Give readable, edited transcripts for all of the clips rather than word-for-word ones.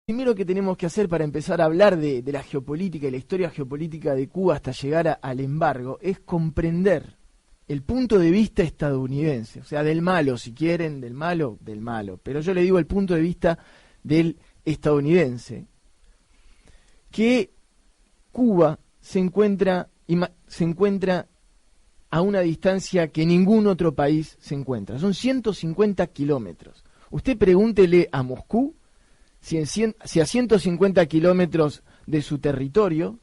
Primero que tenemos que hacer para empezar a hablar de la geopolítica y la historia geopolítica de Cuba hasta llegar al embargo es comprender el punto de vista estadounidense, o sea, del malo, si quieren, del malo, pero yo le digo el punto de vista del estadounidense, que Cuba se encuentra a una distancia que ningún otro país se encuentra, son 150 kilómetros. Usted pregúntele a Moscú si a 150 kilómetros de su territorio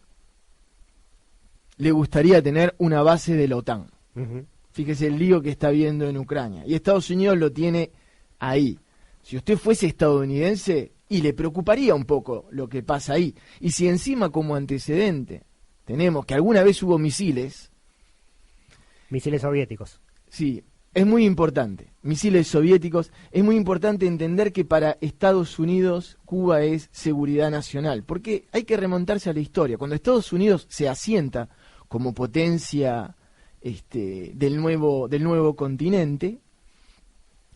le gustaría tener una base de la OTAN. Fíjese el lío que está habiendo en Ucrania. Y Estados Unidos lo tiene ahí. Si usted fuese estadounidense, y le preocuparía un poco lo que pasa ahí. Y si encima como antecedente tenemos que alguna vez hubo misiles. Misiles soviéticos. Sí. Es muy importante, misiles soviéticos, es muy importante entender que para Estados Unidos Cuba es seguridad nacional, porque hay que remontarse a la historia. Cuando Estados Unidos se asienta como potencia del nuevo continente,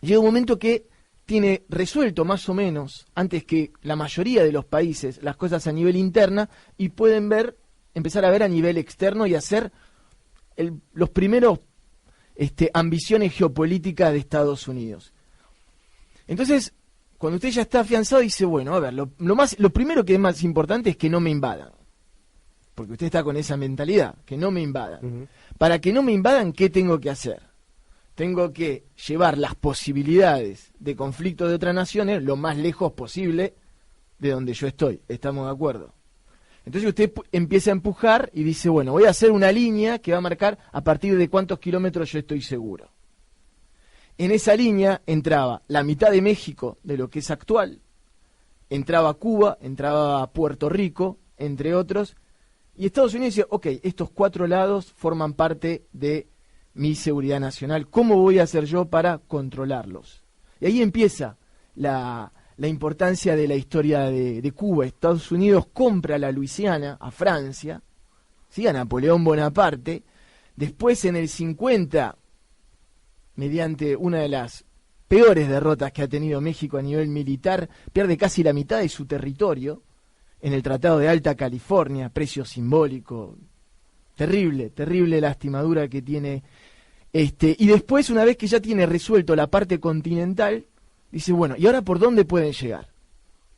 llega un momento que tiene resuelto más o menos, antes que la mayoría de los países, las cosas a nivel interna, y pueden empezar a ver a nivel externo y hacer los primeros ambiciones geopolíticas de Estados Unidos. Entonces, cuando usted ya está afianzado, dice, bueno, a ver, lo primero que es más importante es que no me invadan. Porque usted está con esa mentalidad, que no me invadan. Para que no me invadan, ¿qué tengo que hacer? Tengo que llevar las posibilidades de conflicto de otras naciones lo más lejos posible de donde yo estoy. ¿Estamos de acuerdo? Entonces usted empieza a empujar y dice, bueno, voy a hacer una línea que va a marcar a partir de cuántos kilómetros yo estoy seguro. En esa línea entraba la mitad de México, de lo que es actual, entraba Cuba, entraba Puerto Rico, entre otros, y Estados Unidos dice, ok, estos 4 lados forman parte de mi seguridad nacional, ¿cómo voy a hacer yo para controlarlos? Y ahí empieza la importancia de la historia de Cuba. Estados Unidos compra la Luisiana a Francia, ¿sí? A Napoleón Bonaparte. Después, en el 50, mediante una de las peores derrotas que ha tenido México a nivel militar, pierde casi la mitad de su territorio en el Tratado de Alta California, precio simbólico, terrible lastimadura que tiene. Y después, una vez que ya tiene resuelto la parte continental, dice, bueno, ¿y ahora por dónde pueden llegar?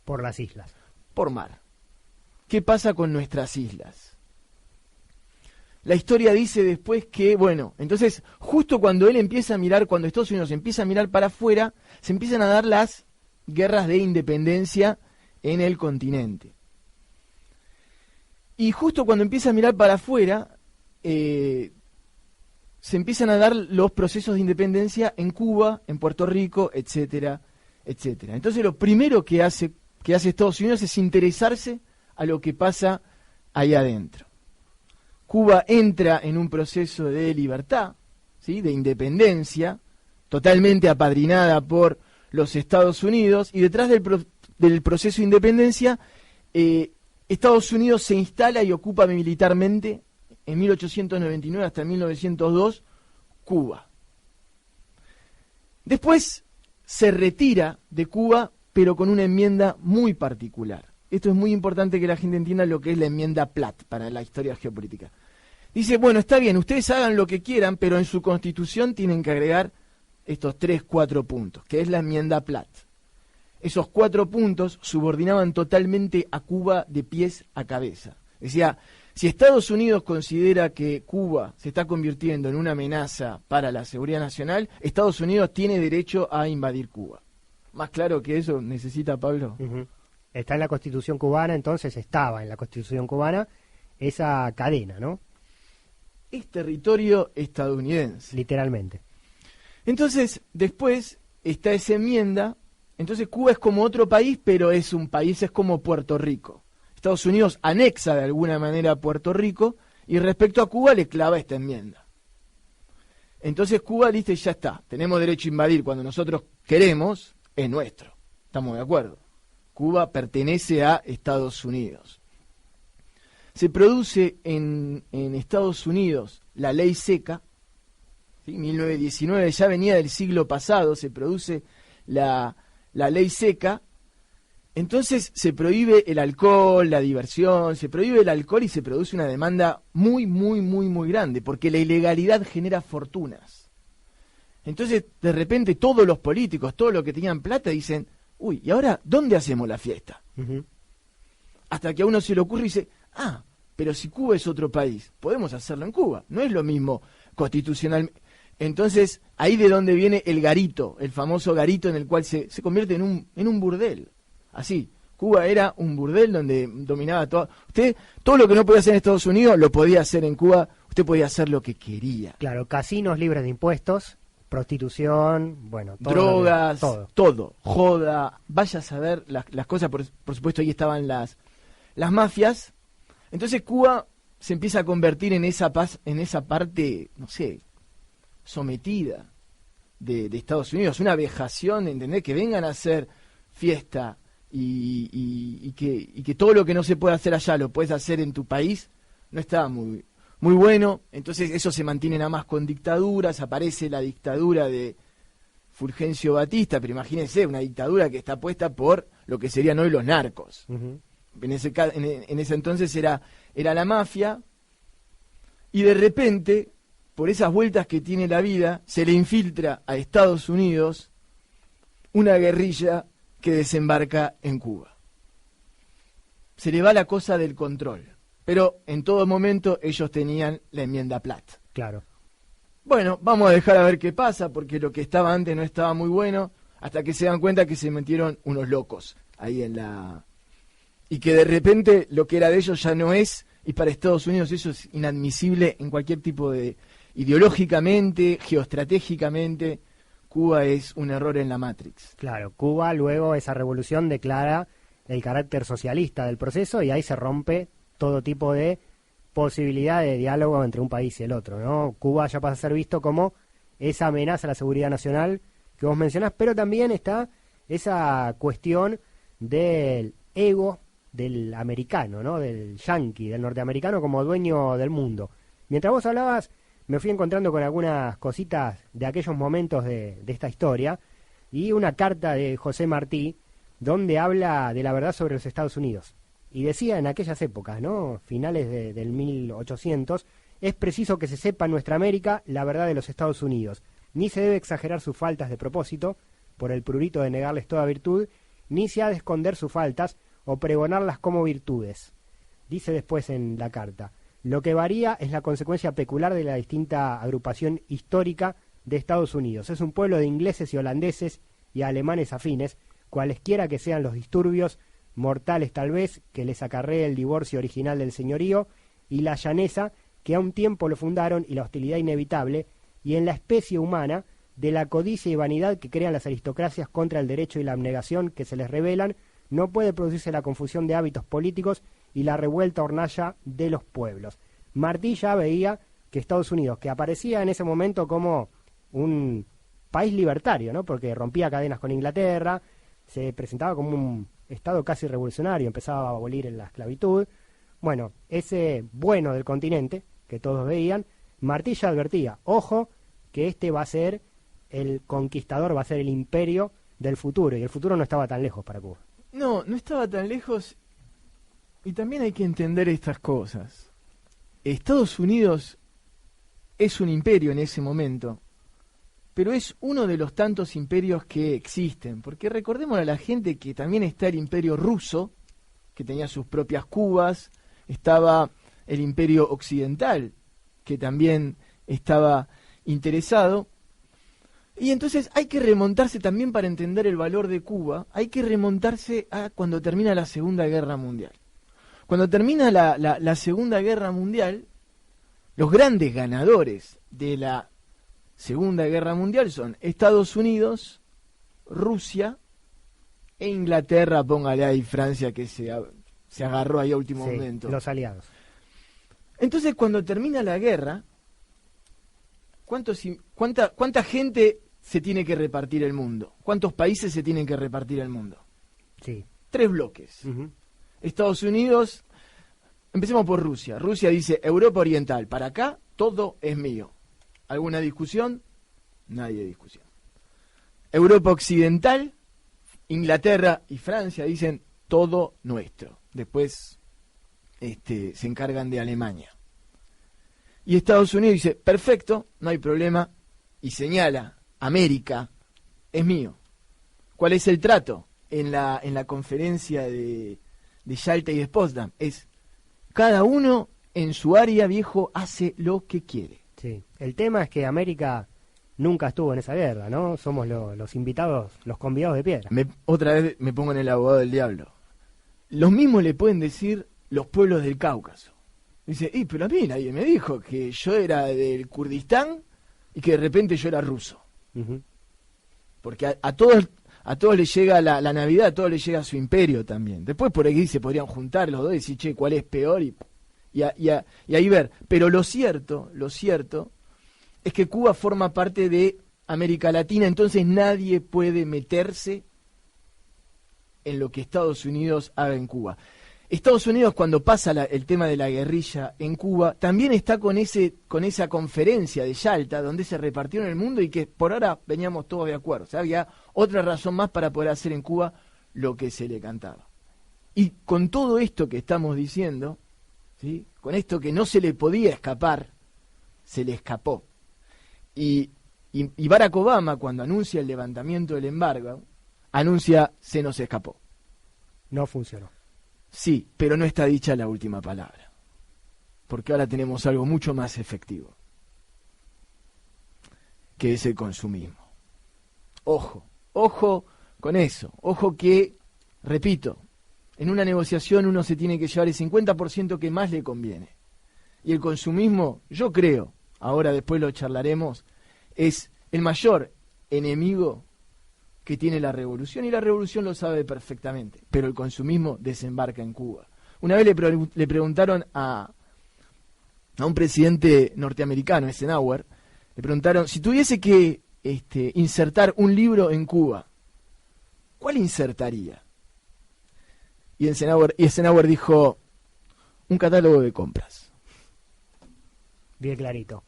Por las islas. Por mar. ¿Qué pasa con nuestras islas? La historia dice después que, bueno, entonces, justo cuando él empieza a mirar, cuando Estados Unidos empieza a mirar para afuera, se empiezan a dar las guerras de independencia en el continente. Y justo cuando empieza a mirar para afuera, se empiezan a dar los procesos de independencia en Cuba, en Puerto Rico, etcétera, etcétera. Entonces lo primero que hace Estados Unidos es interesarse a lo que pasa ahí adentro. Cuba entra en un proceso de libertad, ¿sí? De independencia, totalmente apadrinada por los Estados Unidos, y detrás del proceso de independencia, Estados Unidos se instala y ocupa militarmente en 1899 hasta 1902, Cuba. Después se retira de Cuba, pero con una enmienda muy particular. Esto es muy importante que la gente entienda lo que es la enmienda Platt para la historia geopolítica. Dice, bueno, está bien, ustedes hagan lo que quieran, pero en su constitución tienen que agregar estos 3-4 puntos, que es la enmienda Platt. Esos 4 puntos subordinaban totalmente a Cuba de pies a cabeza. Decía, si Estados Unidos considera que Cuba se está convirtiendo en una amenaza para la seguridad nacional, Estados Unidos tiene derecho a invadir Cuba. Más claro que eso necesita, Pablo. Está en la Constitución cubana, entonces estaba en la Constitución cubana esa cadena, ¿no? Es territorio estadounidense. Literalmente. Entonces, después está esa enmienda. Entonces Cuba es como otro país, pero es un país, es como Puerto Rico. Estados Unidos anexa de alguna manera a Puerto Rico y respecto a Cuba le clava esta enmienda. Entonces Cuba dice, ya está, tenemos derecho a invadir cuando nosotros queremos, es nuestro. ¿Estamos de acuerdo? Cuba pertenece a Estados Unidos. Se produce en Estados Unidos la ley seca, ¿sí? 1919, ya venía del siglo pasado, se produce la ley seca, Entonces se prohíbe el alcohol, la diversión, se prohíbe el alcohol y se produce una demanda muy, muy, muy, muy grande, porque la ilegalidad genera fortunas. Entonces, de repente, todos los políticos, todos los que tenían plata, dicen, uy, ¿y ahora dónde hacemos la fiesta? Ujú. Hasta que a uno se le ocurre y dice, pero si Cuba es otro país, podemos hacerlo en Cuba, no es lo mismo constitucional. Entonces, ahí de donde viene el garito, el famoso garito en el cual se convierte en un burdel. Así, Cuba era un burdel donde dominaba todo. Usted, todo lo que no podía hacer en Estados Unidos, lo podía hacer en Cuba, usted podía hacer lo que quería. Claro, casinos libres de impuestos, prostitución, bueno, todo drogas, todo. joda, vaya a saber las cosas, por supuesto ahí estaban las mafias. Entonces Cuba se empieza a convertir en esa parte, no sé, sometida de Estados Unidos, una vejación, ¿entendés? Que vengan a hacer fiesta y que todo lo que no se puede hacer allá lo puedes hacer en tu país, no estaba muy bueno. Entonces eso se mantiene nada más con dictaduras, aparece la dictadura de Fulgencio Batista, pero imagínense, una dictadura que está puesta por lo que serían hoy los narcos. Uh-huh. En ese entonces era la mafia, y de repente, por esas vueltas que tiene la vida, se le infiltra a Estados Unidos una guerrilla que desembarca en Cuba. Se le va la cosa del control, pero en todo momento ellos tenían la enmienda Platt. Claro. Bueno, vamos a dejar a ver qué pasa, porque lo que estaba antes no estaba muy bueno, hasta que se dan cuenta que se metieron unos locos ahí y que de repente lo que era de ellos ya no es, y para Estados Unidos eso es inadmisible en cualquier tipo de... Ideológicamente, geoestratégicamente, Cuba es un error en la Matrix. Claro, Cuba luego esa revolución declara el carácter socialista del proceso y ahí se rompe todo tipo de posibilidad de diálogo entre un país y el otro, ¿no? Cuba ya pasa a ser visto como esa amenaza a la seguridad nacional que vos mencionás, pero también está esa cuestión del ego del americano, ¿no? Del yanqui, del norteamericano como dueño del mundo. Mientras vos hablabas, me fui encontrando con algunas cositas de aquellos momentos de esta historia y una carta de José Martí donde habla de la verdad sobre los Estados Unidos. Y decía en aquellas épocas, ¿no? Finales del 1800, es preciso que se sepa en nuestra América la verdad de los Estados Unidos. Ni se debe exagerar sus faltas de propósito, por el prurito de negarles toda virtud, ni se ha de esconder sus faltas o pregonarlas como virtudes. Dice después en la carta, lo que varía es la consecuencia peculiar de la distinta agrupación histórica de Estados Unidos. Es un pueblo de ingleses y holandeses y alemanes afines, cualesquiera que sean los disturbios, mortales tal vez, que les acarree el divorcio original del señorío, y la llaneza, que a un tiempo lo fundaron, y la hostilidad inevitable, y en la especie humana, de la codicia y vanidad que crean las aristocracias contra el derecho y la abnegación que se les revelan, no puede producirse la confusión de hábitos políticos y la revuelta hornalla de los pueblos. Martí ya veía que Estados Unidos, que aparecía en ese momento como un país libertario, ¿no? Porque rompía cadenas con Inglaterra, se presentaba como un estado casi revolucionario, empezaba a abolir la esclavitud. Bueno, ese bueno del continente, que todos veían, Martí ya advertía, ojo, que este va a ser el conquistador, va a ser el imperio del futuro, y el futuro no estaba tan lejos para Cuba. No estaba tan lejos, y también hay que entender estas cosas. Estados Unidos es un imperio en ese momento, pero es uno de los tantos imperios que existen, porque recordemos a la gente que también está el imperio ruso, que tenía sus propias Cubas, estaba el imperio occidental, que también estaba interesado, y entonces hay que remontarse también para entender el valor de Cuba, hay que remontarse a cuando termina la Segunda Guerra Mundial. Cuando termina la Segunda Guerra Mundial, los grandes ganadores de la Segunda Guerra Mundial son Estados Unidos, Rusia e Inglaterra, póngale ahí Francia, que se agarró ahí a último momento. Los aliados. Entonces, cuando termina la guerra, ¿cuánta gente se tiene que repartir el mundo? ¿Cuántos países se tienen que repartir el mundo? Sí. 3 bloques. Uh-huh. Estados Unidos, empecemos por Rusia. Rusia dice Europa Oriental, para acá todo es mío. ¿Alguna discusión? Nadie discusión. Europa Occidental, Inglaterra y Francia dicen todo nuestro. Después se encargan de Alemania. Y Estados Unidos dice, perfecto, no hay problema, y señala, América es mío. ¿Cuál es el trato? En la conferencia de Yalta y de Potsdam, es cada uno en su área, viejo, hace lo que quiere. Sí. El tema es que América nunca estuvo en esa guerra, ¿no? Somos los invitados, los convidados de piedra. Otra vez me pongo en el abogado del diablo. Los mismos le pueden decir los pueblos del Cáucaso. Dice, pero a mí nadie me dijo que yo era del Kurdistán y que de repente yo era ruso. Uh-huh. Porque a todos les llega la Navidad, a todos les llega su imperio también. Después por aquí se podrían juntar los dos y decir, che, ¿cuál es peor? Y ahí ver. Pero lo cierto es que Cuba forma parte de América Latina, entonces nadie puede meterse en lo que Estados Unidos haga en Cuba. Estados Unidos, cuando pasa el tema de la guerrilla en Cuba, también está con esa conferencia de Yalta, donde se repartió en el mundo y que por ahora veníamos todos de acuerdo. O sea, había otra razón más para poder hacer en Cuba lo que se le cantaba. Y con todo esto que estamos diciendo, ¿sí?, con esto que no se le podía escapar, se le escapó. Y Barack Obama, cuando anuncia el levantamiento del embargo, anuncia, se nos escapó. No funcionó. Sí, pero no está dicha la última palabra, porque ahora tenemos algo mucho más efectivo, que es el consumismo. Ojo con eso, ojo que, repito, en una negociación uno se tiene que llevar el 50% que más le conviene. Y el consumismo, yo creo, ahora después lo charlaremos, es el mayor enemigo que tiene la revolución, y la revolución lo sabe perfectamente, pero el consumismo desembarca en Cuba. Una vez le preguntaron a un presidente norteamericano, Eisenhower, le preguntaron, si tuviese que insertar un libro en Cuba, ¿cuál insertaría? Y Eisenhower dijo, un catálogo de compras. Bien clarito.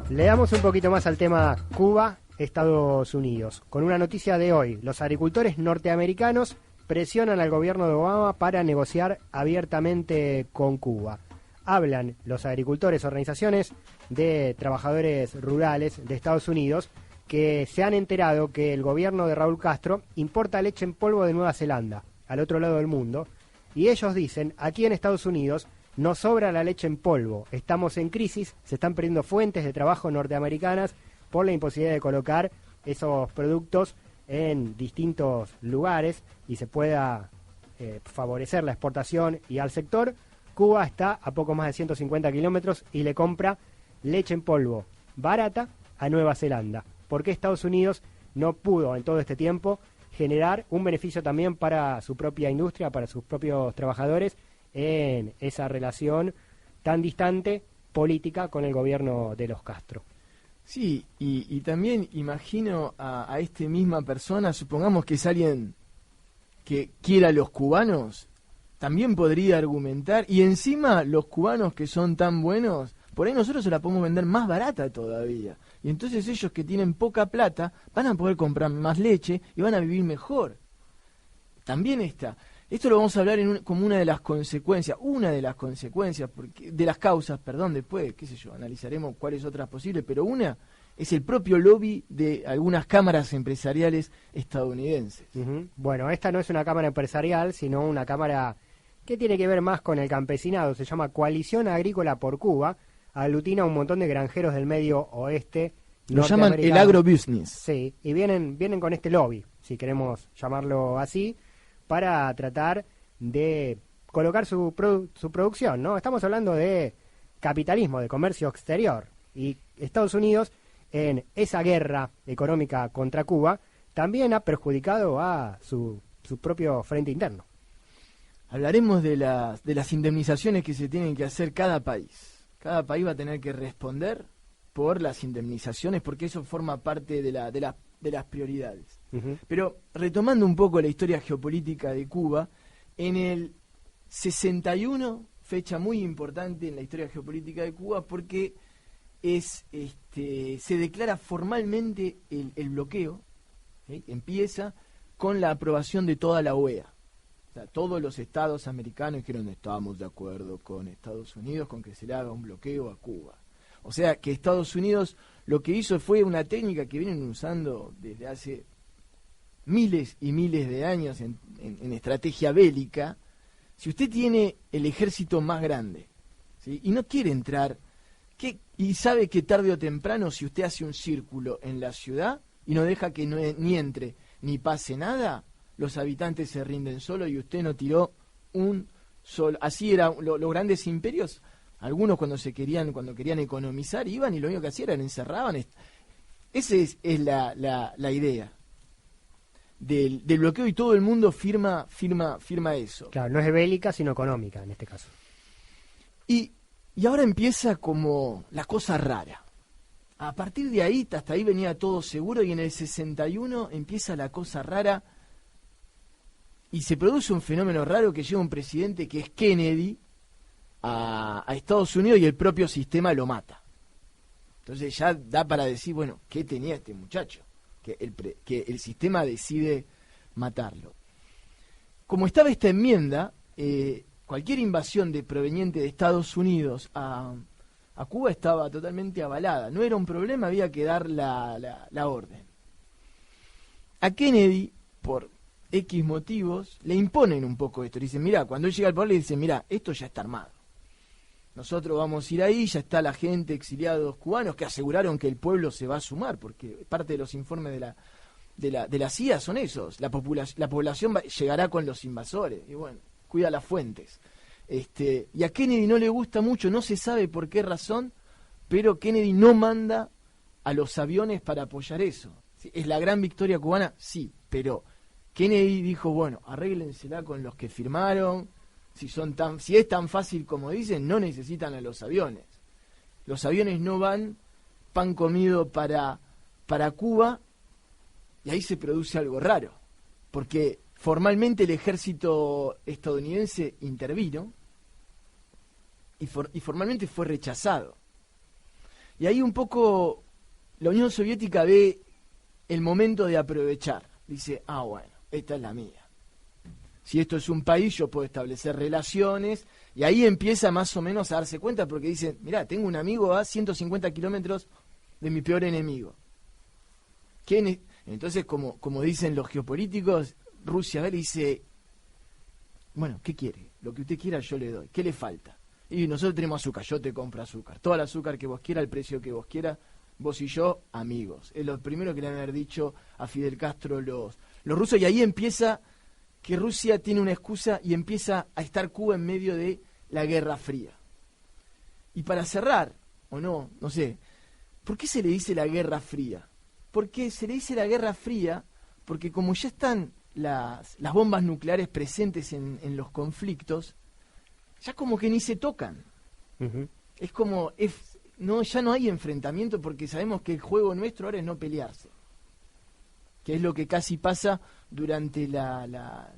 Le damos un poquito más al tema Cuba, Estados Unidos. Con una noticia de hoy, los agricultores norteamericanos presionan al gobierno de Obama para negociar abiertamente con Cuba. Hablan los agricultores, organizaciones de trabajadores rurales de Estados Unidos, que se han enterado que el gobierno de Raúl Castro importa leche en polvo de Nueva Zelanda, al otro lado del mundo, y ellos dicen, aquí en Estados Unidos nos sobra la leche en polvo, estamos en crisis, se están perdiendo fuentes de trabajo norteamericanas por la imposibilidad de colocar esos productos en distintos lugares y se pueda favorecer la exportación y al sector. Cuba está a poco más de 150 kilómetros y le compra leche en polvo barata a Nueva Zelanda. ¿Por qué Estados Unidos no pudo en todo este tiempo generar un beneficio también para su propia industria, para sus propios trabajadores, en esa relación tan distante política con el gobierno de los Castro? Sí, y también imagino a esta misma persona, supongamos que es alguien que quiera a los cubanos, también podría argumentar, y encima los cubanos que son tan buenos, por ahí nosotros se la podemos vender más barata todavía. Y entonces ellos que tienen poca plata van a poder comprar más leche y van a vivir mejor. También está. Esto lo vamos a hablar como una de las consecuencias, de las causas, después, qué sé yo, analizaremos cuáles otras posibles, pero una es el propio lobby de algunas cámaras empresariales estadounidenses. Uh-huh. Bueno, esta no es una cámara empresarial, sino una cámara que tiene que ver más con el campesinado, se llama Coalición Agrícola por Cuba, aglutina a un montón de granjeros del medio oeste. Lo llaman el agrobusiness. Sí, y vienen con este lobby, si queremos llamarlo así, para tratar de colocar su producción, ¿no? Estamos hablando de capitalismo, de comercio exterior, y Estados Unidos, en esa guerra económica contra Cuba, también ha perjudicado a su propio frente interno. Hablaremos de las indemnizaciones que se tienen que hacer cada país. Cada país va a tener que responder por las indemnizaciones, porque eso forma parte de las prioridades. Uh-huh. Pero retomando un poco la historia geopolítica de Cuba, en el 61, fecha muy importante en la historia geopolítica de Cuba, porque se declara formalmente el bloqueo, ¿sí? Empieza con la aprobación de toda la OEA. O sea, todos los estados americanos dijeron: estamos de acuerdo con Estados Unidos con que se le haga un bloqueo a Cuba. O sea, que Estados Unidos lo que hizo fue una técnica que vienen usando desde hace miles y miles de años en estrategia bélica. Si usted tiene el ejército más grande, ¿sí? Y no quiere entrar, y sabe que tarde o temprano, si usted hace un círculo en la ciudad y no deja que ni entre ni pase nada, los habitantes se rinden solo y usted no tiró un solo. Así eran los grandes imperios. Algunos cuando querían economizar iban y lo único que hacían era encerraban. Esa es la idea del bloqueo, y todo el mundo firma eso. Claro, no es bélica sino económica en este caso. Y ahora empieza como la cosa rara. A partir de ahí, hasta ahí venía todo seguro, y en el 61 empieza la cosa rara y se produce un fenómeno raro, que llega un presidente que es Kennedy a Estados Unidos y el propio sistema lo mata. Entonces ya da para decir, bueno, ¿qué tenía este muchacho? Que el sistema decide matarlo. Como estaba esta enmienda, cualquier invasión proveniente de Estados Unidos a Cuba estaba totalmente avalada. No era un problema, había que dar la orden. A Kennedy, por X motivos, le imponen un poco esto. Le dicen: mirá, cuando él llega al poder, le dicen: mirá, esto ya está armado. Nosotros vamos a ir ahí, ya está la gente, exiliados cubanos, que aseguraron que el pueblo se va a sumar, porque parte de los informes de la CIA son esos. La población llegará con los invasores. Y bueno, cuida las fuentes. Y a Kennedy no le gusta mucho, no se sabe por qué razón, pero Kennedy no manda a los aviones para apoyar eso. ¿Sí? ¿Es la gran victoria cubana? Sí, pero Kennedy dijo: bueno, arréglensela con los que firmaron. Si es tan fácil como dicen, no necesitan a los aviones. Los aviones no van, pan comido para Cuba, y ahí se produce algo raro, porque formalmente el ejército estadounidense intervino y formalmente fue rechazado. Y ahí un poco la Unión Soviética ve el momento de aprovechar. Dice: bueno, esta es la mía. Si esto es un país, yo puedo establecer relaciones, y ahí empieza más o menos a darse cuenta, porque dice: mirá, tengo un amigo a 150 kilómetros de mi peor enemigo. Entonces, como dicen los geopolíticos, Rusia le dice: bueno, ¿qué quiere? Lo que usted quiera yo le doy. ¿Qué le falta? Y nosotros tenemos azúcar, yo te compro azúcar. Todo el azúcar que vos quieras, el precio que vos quieras, vos y yo, amigos. Es lo primero que le han haber dicho a Fidel Castro los rusos, y ahí empieza que Rusia tiene una excusa y empieza a estar Cuba en medio de la Guerra Fría. Y para cerrar, o no sé, ¿por qué se le dice la Guerra Fría? Porque se le dice la Guerra Fría porque como ya están las bombas nucleares presentes en los conflictos, ya como que ni se tocan. Uh-huh. Es como, ya no hay enfrentamiento, porque sabemos que el juego nuestro ahora es no pelearse, que es lo que casi pasa durante la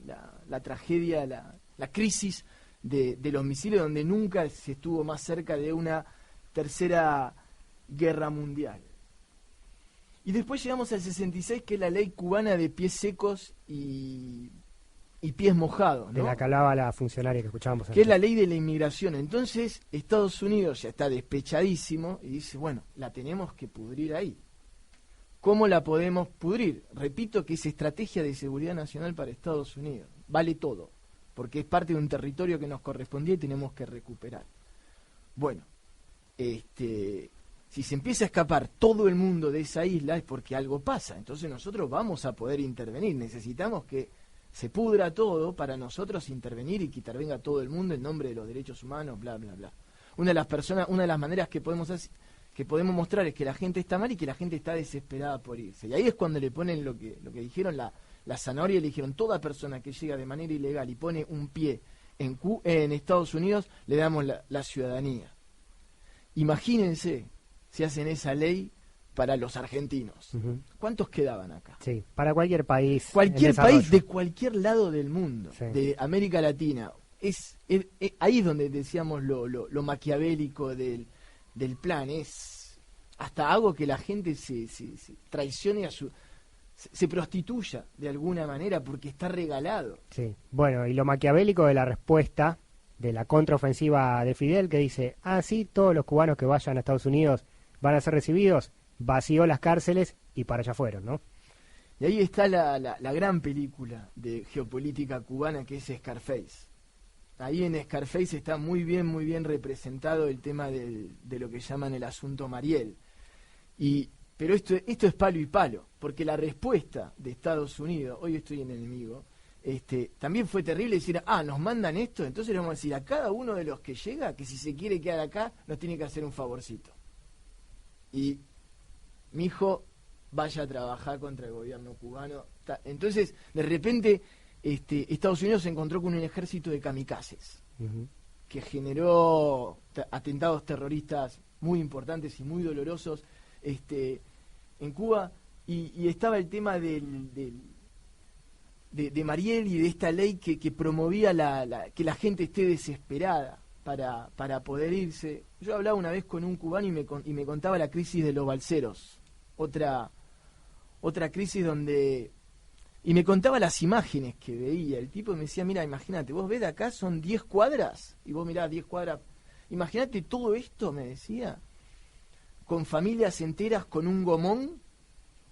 tragedia, la crisis de los misiles, donde nunca se estuvo más cerca de una tercera guerra mundial. Y después llegamos al 66, que es la ley cubana de pies secos y pies mojados, ¿no? De la que hablaba la funcionaria que escuchábamos antes. Que es la ley de la inmigración. Entonces Estados Unidos ya está despechadísimo y dice: bueno, la tenemos que pudrir ahí. ¿Cómo la podemos pudrir? Repito que es estrategia de seguridad nacional para Estados Unidos. Vale todo, porque es parte de un territorio que nos correspondía y tenemos que recuperar. Bueno, si se empieza a escapar todo el mundo de esa isla es porque algo pasa. Entonces nosotros vamos a poder intervenir. Necesitamos que se pudra todo para nosotros intervenir y que intervenga todo el mundo en nombre de los derechos humanos, bla, bla, bla. Una de las maneras que podemos mostrar es que la gente está mal y que la gente está desesperada por irse. Y ahí es cuando le ponen lo que dijeron la zanahoria, y le dijeron: toda persona que llega de manera ilegal y pone un pie en Estados Unidos, le damos la ciudadanía. Imagínense si hacen esa ley para los argentinos. Uh-huh. ¿Cuántos quedaban acá? Sí, para cualquier país. Cualquier país de cualquier lado del mundo, sí, de América Latina. Ahí es donde decíamos lo maquiavélico del plan. Es hasta hago que la gente se traicione se prostituya de alguna manera porque está regalado. Sí. Bueno, y lo maquiavélico de la respuesta de la contraofensiva de Fidel, que dice, sí, todos los cubanos que vayan a Estados Unidos van a ser recibidos, vació las cárceles y para allá fueron, ¿no? Y ahí está la gran película de geopolítica cubana, que es Scarface. Ahí en Scarface está muy bien representado el tema de lo que llaman el asunto Mariel. Pero esto es palo y palo, porque la respuesta de Estados Unidos, hoy estoy en enemigo, también fue terrible decir, nos mandan esto, entonces le vamos a decir a cada uno de los que llega que si se quiere quedar acá, nos tiene que hacer un favorcito. Y mi hijo vaya a trabajar contra el gobierno cubano. Entonces, de repente, Estados Unidos se encontró con un ejército de kamikazes, que generó atentados terroristas muy importantes y muy dolorosos en Cuba, y estaba el tema de Mariel y de esta ley que promovía que la gente esté desesperada para poder irse. Yo hablaba una vez con un cubano y me contaba la crisis de los balseros, otra crisis donde... Y me contaba las imágenes que veía. El tipo me decía, mira, imagínate, vos ves de acá son 10 cuadras, y vos mirás 10 cuadras. Imagínate todo esto, me decía, con familias enteras con un gomón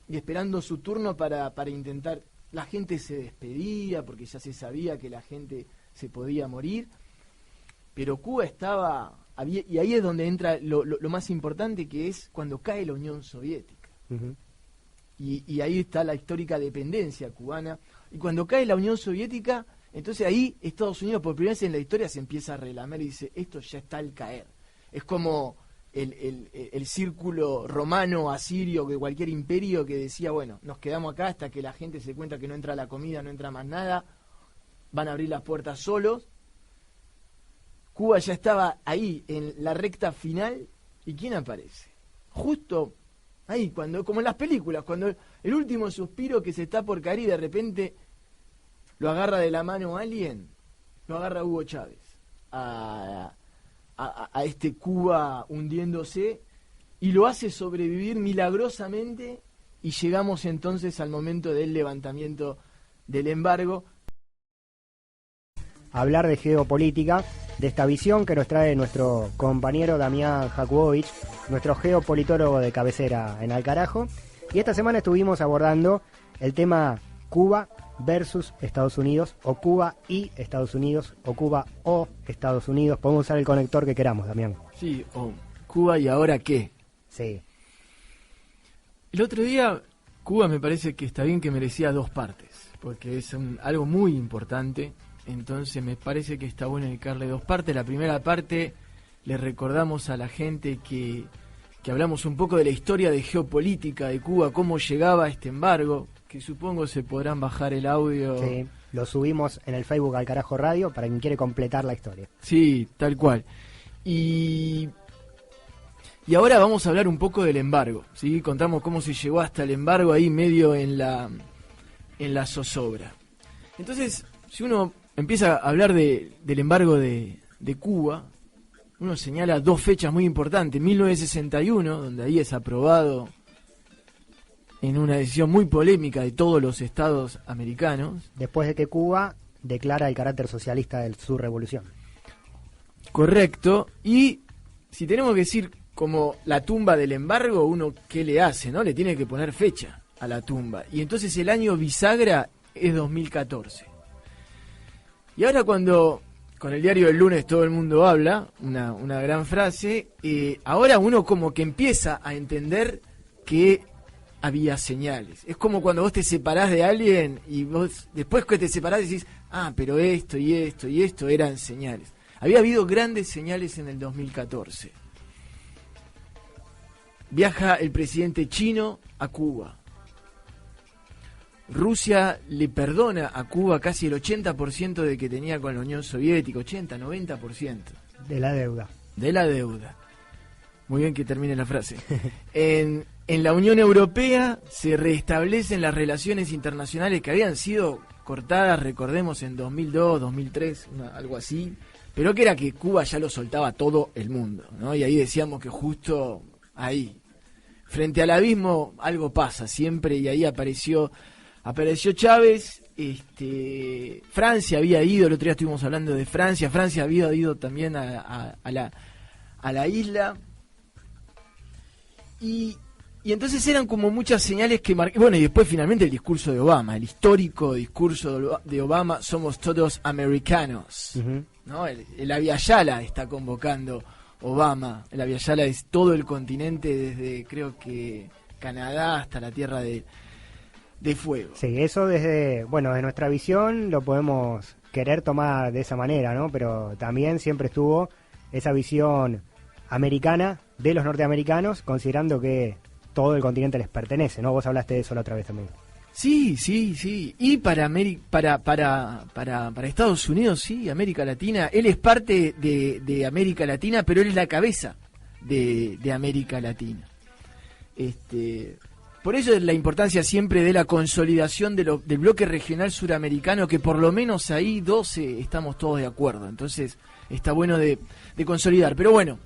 y esperando su turno para intentar... La gente se despedía porque ya se sabía que la gente se podía morir, pero Cuba y ahí es donde entra lo más importante, que es cuando cae la Unión Soviética. Y ahí está la histórica dependencia cubana. Y cuando cae la Unión Soviética, entonces ahí Estados Unidos por primera vez en la historia se empieza a relamer y dice, esto ya está al caer. Es como el círculo romano, asirio, de cualquier imperio que decía, bueno, nos quedamos acá hasta que la gente se cuenta que no entra la comida, no entra más nada, van a abrir las puertas solos. Cuba ya estaba ahí en la recta final, ¿y quién aparece? Justo ahí, como en las películas, cuando el último suspiro que se está por caer y de repente lo agarra de la mano alguien, lo agarra Hugo Chávez a este Cuba hundiéndose, y lo hace sobrevivir milagrosamente, y llegamos entonces al momento del levantamiento del embargo. Hablar de geopolítica, de esta visión que nos trae nuestro compañero Damián Jakubowicz, nuestro geopolitólogo de cabecera en Alcarajo, y esta semana estuvimos abordando el tema Cuba versus Estados Unidos, o Cuba y Estados Unidos, o Cuba o Estados Unidos. Podemos usar el conector que queramos, Damián. Sí, o Cuba y ahora qué. Sí. El otro día, Cuba me parece que está bien, que merecía dos partes, porque es algo muy importante. Entonces me parece que está bueno dedicarle dos partes. La primera parte, le recordamos a la gente que hablamos un poco de la historia de geopolítica de Cuba, cómo llegaba a este embargo, que supongo se podrán bajar el audio. Sí, lo subimos en el Facebook al Carajo Radio para quien quiere completar la historia. Sí, tal cual. Y ahora vamos a hablar un poco del embargo, ¿sí? Contamos cómo se llegó hasta el embargo ahí medio en la zozobra. Entonces, si uno empieza a hablar del embargo de Cuba, uno señala dos fechas muy importantes. 1961, donde ahí es aprobado en una decisión muy polémica de todos los estados americanos. Después de que Cuba declara el carácter socialista de su revolución. Correcto. Y si tenemos que decir como la tumba del embargo, uno ¿qué le hace? ¿No? Le tiene que poner fecha a la tumba. Y entonces el año bisagra es 2014. Y ahora cuando con el diario del lunes todo el mundo habla, una gran frase, ahora uno como que empieza a entender que había señales. Es como cuando vos te separás de alguien y vos después que te separás decís, pero esto y esto y esto eran señales. Había habido grandes señales en el 2014. Viaja el presidente chino a Cuba. Rusia le perdona a Cuba casi el 80% de que tenía con la Unión Soviética, 80-90%. De la deuda. De la deuda. Muy bien que termine la frase. En la Unión Europea se restablecen las relaciones internacionales que habían sido cortadas, recordemos, en 2002, 2003, algo así, pero que era que Cuba ya lo soltaba todo el mundo, ¿no? Y ahí decíamos que justo ahí. frente al abismo algo pasa siempre, y ahí apareció Chávez. Francia había ido, el otro día estuvimos hablando de Francia había ido también a la isla, y entonces eran como muchas señales que bueno, y después finalmente el discurso de Obama, el histórico discurso de Obama: somos todos americanos. Uh-huh. ¿No? El Abya Yala está convocando Obama. El Abya Yala es todo el continente, desde creo que Canadá hasta la Tierra de Fuego. Sí, eso de nuestra visión lo podemos querer tomar de esa manera, ¿no? Pero también siempre estuvo esa visión americana de los norteamericanos, considerando que todo el continente les pertenece, ¿no? Vos hablaste de eso la otra vez también. Sí. Y para Estados Unidos, sí, América Latina. Él es parte de América Latina, pero él es la cabeza de América Latina. Por eso es la importancia siempre de la consolidación del bloque regional suramericano, que por lo menos ahí 12 estamos todos de acuerdo. Entonces está bueno de consolidar. Pero bueno,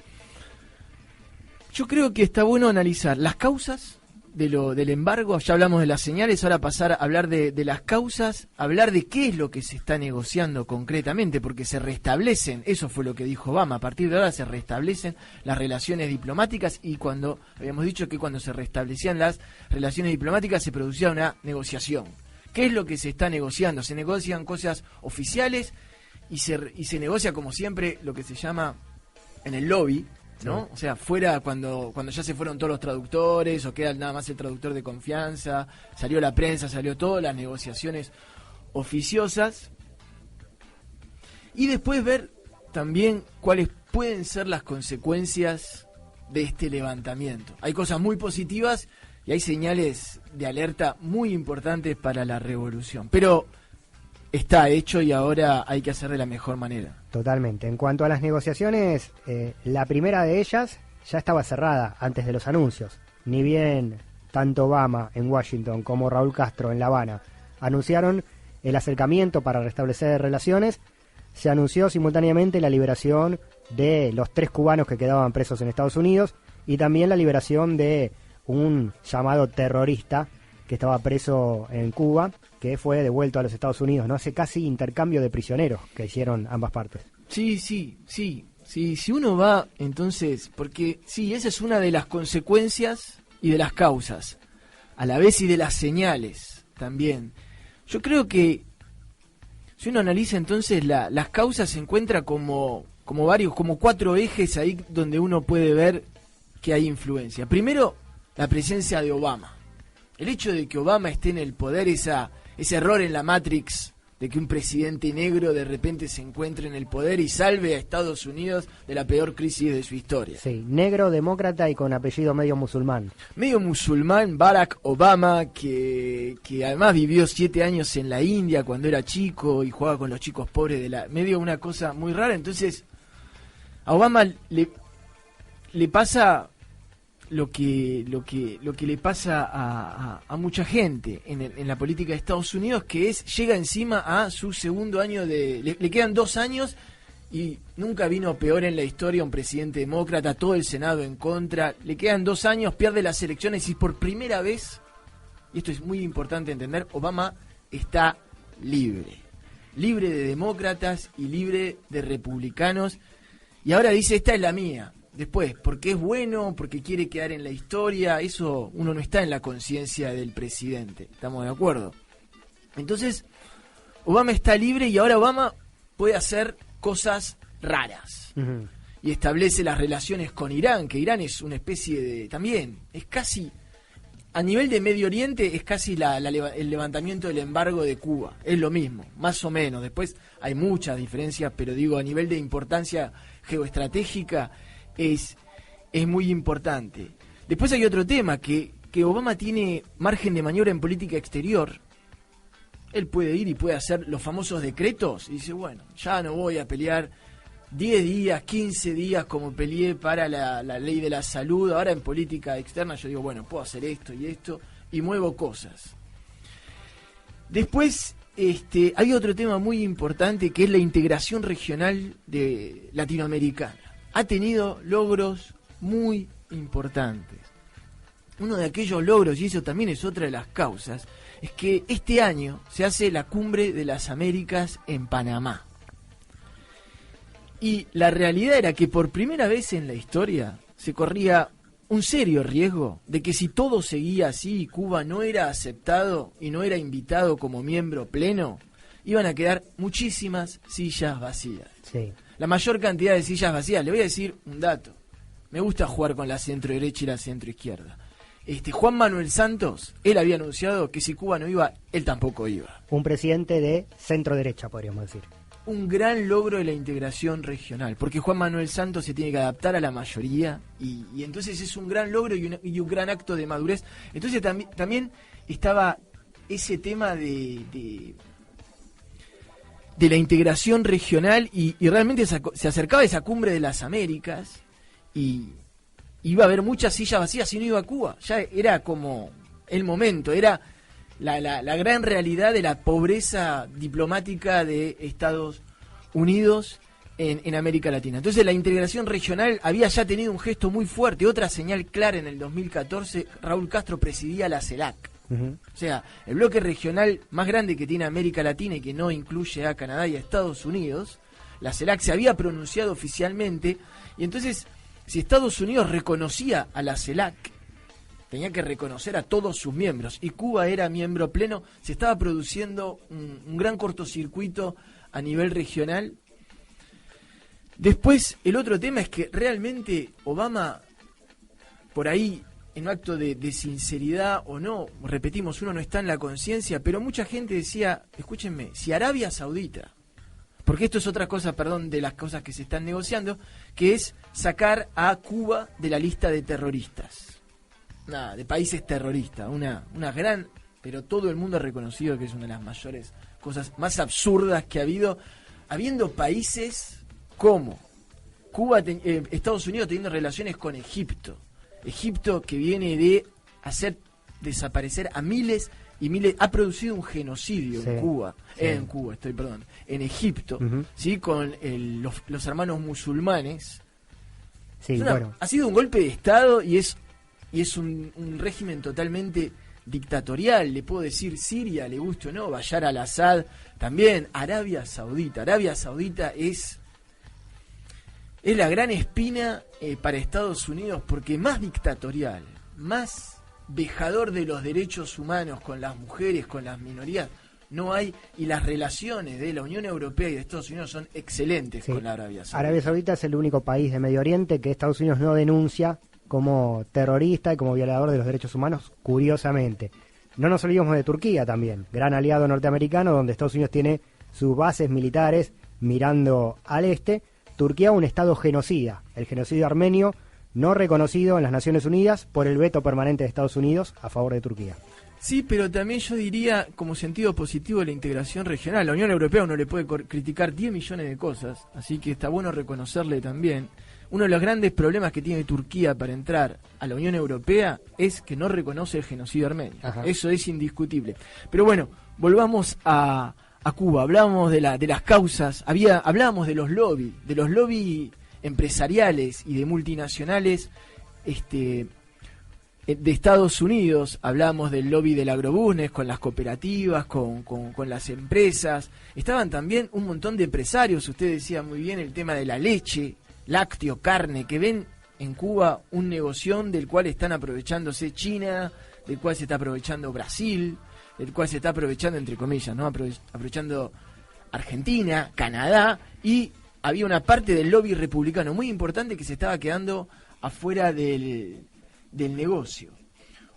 yo creo que está bueno analizar las causas del embargo. Ya hablamos de las señales, ahora pasar a hablar de las causas, hablar de qué es lo que se está negociando concretamente, porque se restablecen, eso fue lo que dijo Obama, a partir de ahora se restablecen las relaciones diplomáticas, y cuando habíamos dicho que cuando se restablecían las relaciones diplomáticas se producía una negociación. ¿Qué es lo que se está negociando? Se negocian cosas oficiales y se negocia, como siempre, lo que se llama en el lobby, ¿no? O sea, fuera cuando ya se fueron todos los traductores, o queda nada más el traductor de confianza, salió la prensa, salió todo, las negociaciones oficiosas, y después ver también cuáles pueden ser las consecuencias de este levantamiento. Hay cosas muy positivas y hay señales de alerta muy importantes para la revolución, pero está hecho y ahora hay que hacer de la mejor manera. Totalmente. En cuanto a las negociaciones, la primera de ellas ya estaba cerrada antes de los anuncios. Ni bien tanto Obama en Washington como Raúl Castro en La Habana anunciaron el acercamiento para restablecer relaciones, se anunció simultáneamente la liberación de los 3 cubanos que quedaban presos en Estados Unidos, y también la liberación de un llamado terrorista que estaba preso en Cuba, que fue devuelto a los Estados Unidos, ¿no? Hace casi intercambio de prisioneros que hicieron ambas partes. Sí. Si uno va, entonces, porque sí, esa es una de las consecuencias y de las causas, a la vez, y de las señales también. Yo creo que si uno analiza entonces las causas, se encuentra como 4 ejes ahí donde uno puede ver que hay influencia. Primero, la presencia de Obama. El hecho de que Obama esté en el poder, ese error en la Matrix de que un presidente negro de repente se encuentre en el poder y salve a Estados Unidos de la peor crisis de su historia. Sí, negro, demócrata y con apellido medio musulmán. Medio musulmán, Barack Obama, que además vivió 7 años en la India cuando era chico y jugaba con los chicos pobres medio una cosa muy rara. Entonces, a Obama le pasa lo que le pasa a mucha gente en la política de Estados Unidos, que llega encima a su segundo año le quedan 2 años y nunca vino peor en la historia un presidente demócrata, todo el Senado en contra, le quedan 2 años, pierde las elecciones y por primera vez, y esto es muy importante entender, Obama está libre de demócratas y libre de republicanos, y ahora dice: esta es la mía. Después, porque es bueno, porque quiere quedar en la historia, eso uno no está en la conciencia del presidente, ¿estamos de acuerdo? Entonces, Obama está libre y ahora Obama puede hacer cosas raras. Uh-huh. Y establece las relaciones con Irán, que Irán es una especie de... También, es casi... A nivel de Medio Oriente es casi el levantamiento del embargo de Cuba, es lo mismo, más o menos. Después hay muchas diferencias, pero digo, a nivel de importancia geoestratégica es muy importante. Después hay otro tema, que Obama tiene margen de maniobra en política exterior. Él puede ir y puede hacer los famosos decretos y dice: bueno, ya no voy a pelear 10 días, 15 días como peleé para la ley de la salud. Ahora en política externa yo digo: bueno, puedo hacer esto y muevo cosas. Después hay otro tema muy importante, que es la integración regional latinoamericana. Ha tenido logros muy importantes. uno de aquellos logros, y eso también es otra de las causas, es que este año se hace la Cumbre de las Américas en Panamá. Y la realidad era que por primera vez en la historia se corría un serio riesgo de que si todo seguía así y Cuba no era aceptado y no era invitado como miembro pleno, iban a quedar muchísimas sillas vacías. Sí. La mayor cantidad de sillas vacías. Le voy a decir un dato. Me gusta jugar con la centro derecha y la centro izquierda. Juan Manuel Santos, él había anunciado que si Cuba no iba, él tampoco iba. Un presidente de centro derecha, podríamos decir. Un gran logro de la integración regional, porque Juan Manuel Santos se tiene que adaptar a la mayoría y entonces es un gran logro y un gran acto de madurez. Entonces también estaba ese tema de la integración regional y realmente se acercaba esa cumbre de las Américas y iba a haber muchas sillas vacías si no iba a Cuba. Ya era como el momento, era la gran realidad de la pobreza diplomática de Estados Unidos en América Latina. Entonces la integración regional había ya tenido un gesto muy fuerte. Otra señal clara en el 2014, Raúl Castro presidía la CELAC. Uh-huh. O sea, el bloque regional más grande que tiene América Latina y que no incluye a Canadá y a Estados Unidos, la CELAC se había pronunciado oficialmente y entonces si Estados Unidos reconocía a la CELAC, tenía que reconocer a todos sus miembros, y Cuba era miembro pleno, se estaba produciendo un gran cortocircuito a nivel regional. Después, el otro tema es que realmente Obama, por ahí, en un acto de sinceridad o no, repetimos, uno no está en la conciencia, pero mucha gente decía, escúchenme, si Arabia Saudita, porque esto es otra cosa, perdón, de las cosas que se están negociando, que es sacar a Cuba de la lista de terroristas. De países terroristas, una gran, pero todo el mundo ha reconocido que es una de las mayores cosas más absurdas que ha habido, habiendo países como Cuba, Estados Unidos teniendo relaciones con Egipto que viene de hacer desaparecer a miles y miles, ha producido un genocidio en Egipto, uh-huh. ¿Sí? Con los hermanos musulmanes. Sí, bueno. Ha sido un golpe de Estado y es un régimen totalmente dictatorial. Le puedo decir Siria, le guste o no, Bashar al-Assad, también Arabia Saudita. Arabia Saudita es la gran espina para Estados Unidos, porque más dictatorial, más vejador de los derechos humanos con las mujeres, con las minorías, no hay, y las relaciones de la Unión Europea y de Estados Unidos son excelentes, sí, con la Arabia Saudita. Arabia Saudita es el único país de Medio Oriente que Estados Unidos no denuncia como terrorista y como violador de los derechos humanos, curiosamente. No nos olvidemos de Turquía también, gran aliado norteamericano, donde Estados Unidos tiene sus bases militares mirando al este. Turquía, un estado genocida, el genocidio armenio no reconocido en las Naciones Unidas por el veto permanente de Estados Unidos a favor de Turquía. Sí, pero también yo diría, como sentido positivo de la integración regional, la Unión Europea uno le puede criticar 10 millones de cosas, así que está bueno reconocerle también. Uno de los grandes problemas que tiene Turquía para entrar a la Unión Europea es que no reconoce el genocidio armenio. Ajá. Eso es indiscutible. Pero bueno, volvamos a Cuba. Hablábamos de las causas, hablábamos de los lobby empresariales y de multinacionales de Estados Unidos. Hablábamos del lobby del agrobusiness con las cooperativas, con las empresas. Estaban también un montón de empresarios, usted decía muy bien el tema de la leche, lácteo, carne, que ven en Cuba un negocio del cual están aprovechándose China, del cual se está aprovechando Brasil, del cual se está aprovechando, entre comillas, ¿no? Aprovechando Argentina, Canadá, y había una parte del lobby republicano muy importante que se estaba quedando afuera del negocio.